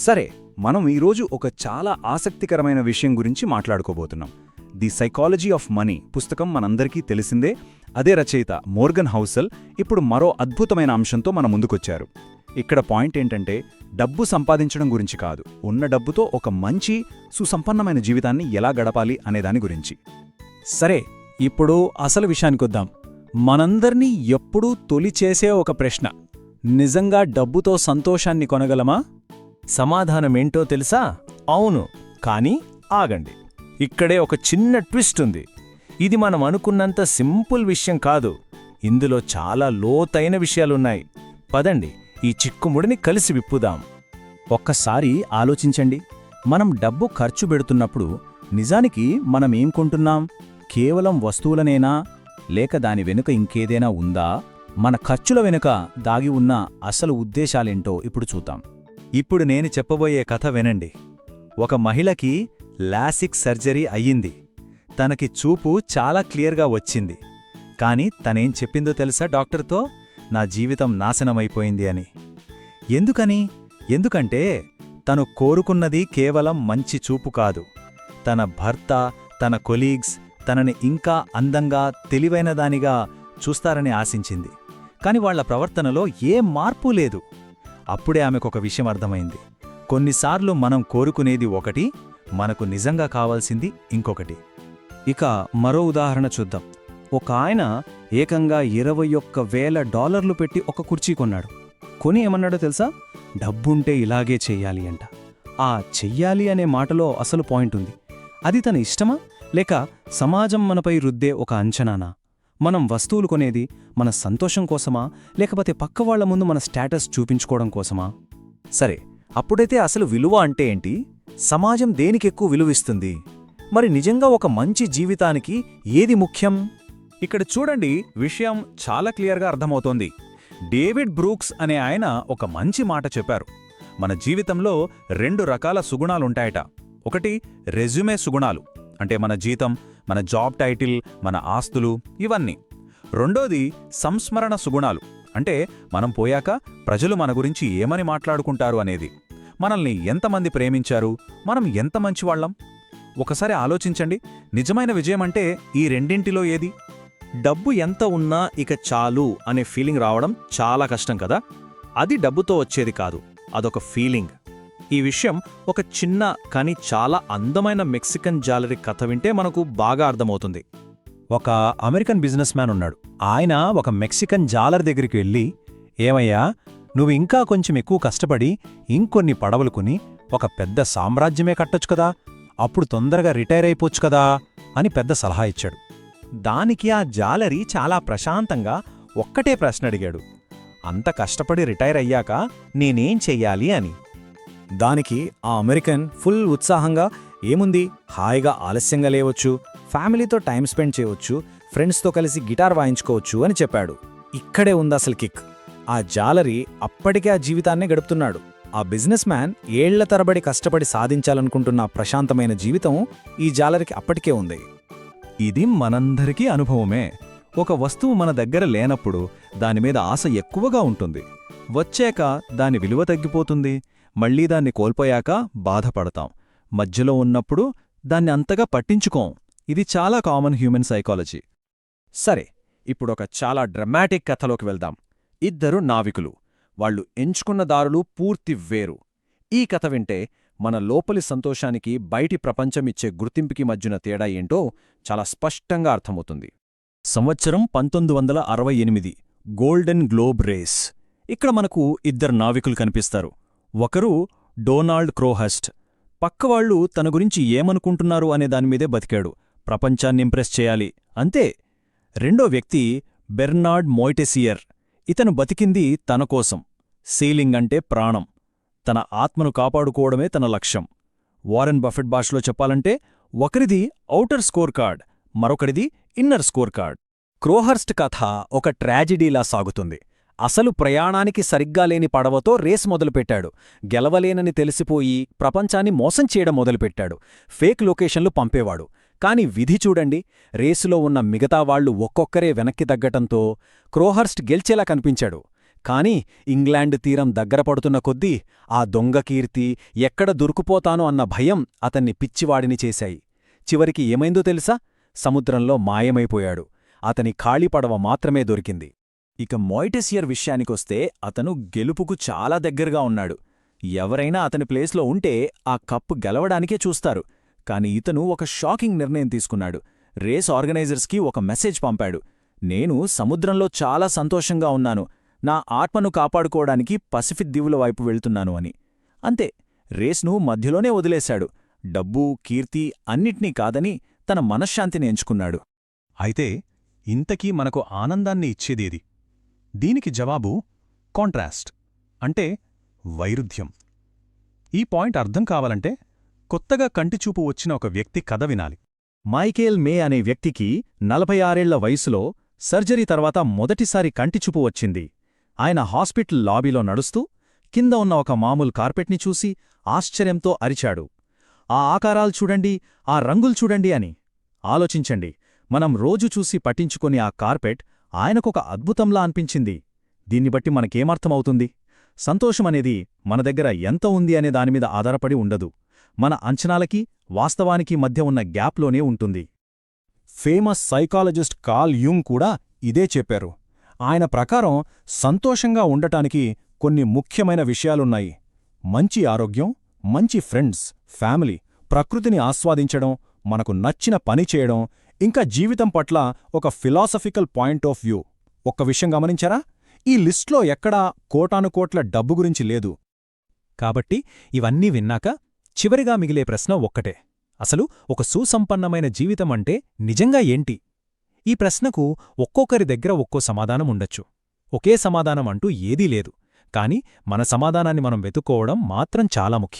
సరే, మనం ఈరోజు ఒక చాలా ఆసక్తికరమైన విషయం గురించి మాట్లాడుకోబోతున్నాం. ది సైకాలజీ ఆఫ్ మనీ పుస్తకం మనందరికీ తెలిసిందే. అదే రచయిత మోర్గన్ హౌసెల్ ఇప్పుడు మరో అద్భుతమైన అంశంతో మన ముందుకొచ్చారు. ఇక్కడ పాయింట్ ఏంటంటే, డబ్బు సంపాదించడం గురించి కాదు, ఉన్న డబ్బుతో ఒక మంచి సుసంపన్నమైన జీవితాన్ని ఎలా గడపాలి అనేదాని గురించి. సరే, ఇప్పుడు అసలు విషయానికొద్దాం. మనందర్నీ ఎప్పుడూ తొలి చేసే ఒక ప్రశ్న: నిజంగా డబ్బుతో సంతోషాన్ని కొనగలమా? సమాధానమేంటో తెలుసా? అవును. కానీ ఆగండి, ఇక్కడే ఒక చిన్న ట్విస్ట్ ఉంది. ఇది మనం అనుకున్నంత సింపుల్ విషయం కాదు. ఇందులో చాలా లోతైన విషయాలున్నాయి. పదండి, ఈ చిక్కుముడిని కలిసి విప్పుదాం. ఒక్కసారి ఆలోచించండి. మనం డబ్బు ఖర్చు పెడుతున్నప్పుడు నిజానికి మనమేం కొంటున్నాం? కేవలం వస్తువులనేనా, లేక దాని వెనుక ఇంకేదైనా ఉందా? మన ఖర్చుల వెనుక దాగి ఉన్న అసలు ఉద్దేశాలేంటో ఇప్పుడు చూద్దాం. ఇప్పుడు నేను చెప్పబోయే కథ వినండి. ఒక మహిళకి లాసిక్ సర్జరీ అయ్యింది. తనకి చూపు చాలా క్లియర్గా వచ్చింది. కాని తనేం చెప్పిందో తెలుసా డాక్టర్తో? నా జీవితం నాశనమైపోయింది అని. ఎందుకని? ఎందుకంటే తను కోరుకున్నది కేవలం మంచి చూపు కాదు. తన భర్త, తన కొలీగ్స్ తనని ఇంకా అందంగా, తెలివైనదానిగా చూస్తారని ఆశించింది. కాని వాళ్ల ప్రవర్తనలో ఏ మార్పు లేదు. అప్పుడే ఆమెకొక విషయం అర్థమైంది. కొన్నిసార్లు మనం కోరుకునేది ఒకటి, మనకు నిజంగా కావాల్సింది ఇంకొకటి. ఇక మరో ఉదాహరణ చూద్దాం. ఒక ఆయన ఏకంగా $21,000 పెట్టి ఒక కుర్చీ కొన్నాడు. కొని ఏమన్నాడో తెలుసా? డబ్బుంటే ఇలాగే చెయ్యాలి అంట. ఆ చెయ్యాలి అనే మాటలో అసలు పాయింట్ ఉంది. అది తన ఇష్టమా, లేక సమాజం మనపై రుద్దే ఒక అంచనానా? మనం వస్తువులు కొనేది మన సంతోషం కోసమా, లేకపోతే పక్కవాళ్ల ముందు మన స్టేటస్ చూపించుకోవడం కోసమా? సరే, అప్పుడైతే అసలు విలువ అంటే ఏంటి? సమాజం దేనికెక్కువ విలువిస్తుంది? మరి నిజంగా ఒక మంచి జీవితానికి ఏది ముఖ్యం? ఇక్కడ చూడండి, విషయం చాలా క్లియర్గా అర్థమవుతోంది. డేవిడ్ బ్రూక్స్ అనే ఆయన ఒక మంచి మాట చెప్పారు. మన జీవితంలో 2 రకాల సుగుణాలుంటాయట. ఒకటి రెజ్యూమే సుగుణాలు, అంటే మన జీతం, మన జాబ్ టైటిల్, మన ఆస్తులు, ఇవన్నీ. రెండోది సంస్మరణ సుగుణాలు, అంటే మనం పోయాక ప్రజలు మన గురించి ఏమని మాట్లాడుకుంటారు అనేది. మనల్ని ఎంతమంది ప్రేమించారు, మనం ఎంత మంచివాళ్లం. ఒకసారి ఆలోచించండి, నిజమైన విజయమంటే ఈ రెండింటిలో ఏది? డబ్బు ఎంత ఉన్నా ఇక చాలు అనే ఫీలింగ్ రావడం చాలా కష్టం కదా. అది డబ్బుతో వచ్చేది కాదు, అదొక ఫీలింగ్. ఈ విషయం ఒక చిన్న కానీ చాలా అందమైన మెక్సికన్ జ్యువెలరీ కథ వింటే మనకు బాగా అర్థమవుతుంది. ఒక అమెరికన్ బిజినెస్ మ్యాన్ ఉన్నాడు. ఆయన ఒక మెక్సికన్ జ్యువెలర్ దగ్గరికి వెళ్ళి, ఏమయ్యా, నువ్వు ఇంకా కొంచెం ఎక్కువ కష్టపడి ఇంకొన్ని పడవలు కొని ఒక పెద్ద సామ్రాజ్యమే కట్టొచ్చు కదా, అప్పుడు తొందరగా రిటైర్ అయిపోవచ్చు కదా అని పెద్ద సలహా ఇచ్చాడు. దానికి ఆ జ్యువెలరీ చాలా ప్రశాంతంగా ఒక్కటే ప్రశ్న అడిగాడు: అంత కష్టపడి రిటైర్ అయ్యాక నేనేం చెయ్యాలి అని. దానికి ఆ అమెరికన్ ఫుల్ ఉత్సాహంగా, ఏముంది, హాయిగా ఆలస్యంగా లేవచ్చు, ఫ్యామిలీతో టైం స్పెండ్ చేయవచ్చు, ఫ్రెండ్స్తో కలిసి గిటార్ వాయించుకోవచ్చు అని చెప్పాడు. ఇక్కడే ఉంది అసలు కిక్. ఆ జ్యువెలరీ అప్పటికే ఆ జీవితాన్నే గడుపుతున్నాడు. ఆ బిజినెస్ మ్యాన్ ఏళ్ల తరబడి కష్టపడి సాధించాలనుకుంటున్న ప్రశాంతమైన జీవితం ఈ జ్యువెలరీకి అప్పటికే ఉంది. ఇది మనందరికీ అనుభవమే. ఒక వస్తువు మన దగ్గర లేనప్పుడు దానిమీద ఆశ ఎక్కువగా ఉంటుంది. వచ్చాక దాని విలువ తగ్గిపోతుంది. మళ్లీ దాన్ని కోల్పోయాక బాధపడతాం. మధ్యలో ఉన్నప్పుడు దాన్ని అంతగా పట్టించుకోం. ఇది చాలా కామన్ హ్యూమన్ సైకాలజీ. సరే, ఇప్పుడొక చాలా డ్రమాటిక్ కథలోకి వెళ్దాం. 2 నావికులు. వాళ్లు ఎంచుకున్న దారులు పూర్తి వేరు. ఈ కథ వింటే మన లోపలి సంతోషానికి బయటి ప్రపంచమిచ్చే గుర్తింపుకి మధ్యన తేడా ఏంటో చాలా స్పష్టంగా అర్థమవుతుంది. సంవత్సరం 1968, గోల్డెన్ గ్లోబ్ రేస్. ఇక్కడ మనకు 2 నావికులు కనిపిస్తారు. ఒకరు డొనాల్డ్ క్రోహస్ట్. పక్కవాళ్లు తన గురించి ఏమనుకుంటున్నారు అనే దానిమీదే బతికాడు. ప్రపంచాన్ని ఇంప్రెస్ చేయాలి, అంతే. రెండో వ్యక్తి బెర్నార్డ్ మోయిటెసియర్. ఇతను బతికింది తన కోసం. సీలింగ్ అంటే ప్రాణం. తన ఆత్మను కాపాడుకోవడమే తన లక్ష్యం. వారెన్ బఫెట్ భాషలో చెప్పాలంటే, ఒకరిది ఔటర్ స్కోర్ కార్డ్, మరొకరిది ఇన్నర్ స్కోర్ కార్డ్. క్రోహర్స్ట్ కథ ఒక ట్రాజిడీలా సాగుతుంది. అసలు ప్రయాణానికి సరిగ్గా లేని పడవతో రేస్ మొదలుపెట్టాడు. గెలవలేనని తెలిసిపోయి ప్రపంచాన్ని మోసం చేయడం మొదలుపెట్టాడు. ఫేక్ లొకేషన్లు పంపేవాడు. కాని విధి చూడండి, రేసులో ఉన్న మిగతా వాళ్లు ఒక్కొక్కరే వెనక్కి తగ్గటంతో క్రోహర్స్ట్ గెల్చేలా కనిపించాడు. కాని ఇంగ్లాండ్ తీరం దగ్గర పడుతున్న కొద్దీ ఆ దొంగ కీర్తి ఎక్కడ దొరుకుపోతానో అన్న భయం అతన్ని పిచ్చివాడిని చేశాయి. చివరికి ఏమైందో తెలుసా? సముద్రంలో మాయమైపోయాడు. అతని ఖాళీ పడవ మాత్రమే దొరికింది. ఇక మాయిటెసియర్ విషయానికొస్తే అతను గెలుపుకు చాలా దగ్గరగా ఉన్నాడు. ఎవరైనా అతని ప్లేస్లో ఉంటే ఆ కప్పు గెలవడానికే చూస్తారు. కాని ఇతను ఒక షాకింగ్ నిర్ణయం తీసుకున్నాడు. రేస్ ఆర్గనైజర్స్కి ఒక మెసేజ్ పంపాడు. నేను సముద్రంలో చాలా సంతోషంగా ఉన్నాను, నా ఆత్మను కాపాడుకోవడానికి పసిఫిక్ దీవుల వైపు వెళ్తున్నాను అని. అంతే, రేస్ను మధ్యలోనే వదిలేశాడు. డబ్బు, కీర్తి అన్నిటినీ కాదని తన మనశ్శాంతిని ఎంచుకున్నాడు. అయితే ఇంతకీ మనకు ఆనందాన్ని ఇచ్చేదేది? దీనికి జవాబు కాంట్రాస్ట్, అంటే వైరుధ్యం. ఈ పాయింట్ అర్థం కావాలంటే కొత్తగా కంటిచూపు వచ్చిన ఒక వ్యక్తి కథ వినాలి. మైకేల్ మే అనే వ్యక్తికి 46 వయసులో సర్జరీ తర్వాత మొదటిసారి కంటిచూపు వచ్చింది. ఆయన హాస్పిటల్ లాబీలో నడుస్తూ కింద ఉన్న ఒక మామూలు కార్పెట్ని చూసి ఆశ్చర్యంతో అరిచాడు, "ఆ ఆకారాలు చూడండి, ఆ రంగులు చూడండి" అని. ఆలోచించండి, మనం రోజు చూసి పట్టించుకుని ఆ కార్పెట్ ఆయనకొక అద్భుతంలా అనిపించింది. దీన్ని బట్టి మనకేమర్థమవుతుంది? సంతోషమనేది మన దగ్గర ఎంత ఉంది అనే దానిమీద ఆధారపడి ఉండదు, మన అంచనాలకి వాస్తవానికి మధ్య ఉన్న గ్యాప్లోనే ఉంటుంది. ఫేమస్ సైకాలజిస్ట్ కార్ల్ యూంగ్ కూడా ఇదే చెప్పారు. ఆయన ప్రకారం సంతోషంగా ఉండటానికి కొన్ని ముఖ్యమైన విషయాలున్నాయి. మంచి ఆరోగ్యం, మంచి ఫ్రెండ్స్, ఫ్యామిలీ, ప్రకృతిని ఆస్వాదించడం, మనకు నచ్చిన పని చేయడం, ఇంకా జీవితం పట్ల ఒక ఫిలాసఫికల్ పాయింట్ ఆఫ్ వ్యూ. ఒక్క విషయం గమనించారా? ఈ లిస్ట్లో ఎక్కడా కోటానుకోట్ల డబ్బు గురించి లేదు. కాబట్టి ఇవన్నీ విన్నాక చివరిగా మిగిలే ప్రశ్న ఒక్కటే: అసలు ఒక సుసంపన్నమైన జీవితమంటే నిజంగా ఏంటి? ఈ ప్రశ్నకు ఒక్కొక్కరి దగ్గర ఒక్కో సమాధానం ఉండొచ్చు. ఒకే సమాధానం అంటూ ఏదీ లేదు. కాని మన సమాధానాన్ని మనం వెతుక్కోవడం మాత్రం చాలా ముఖ్యం.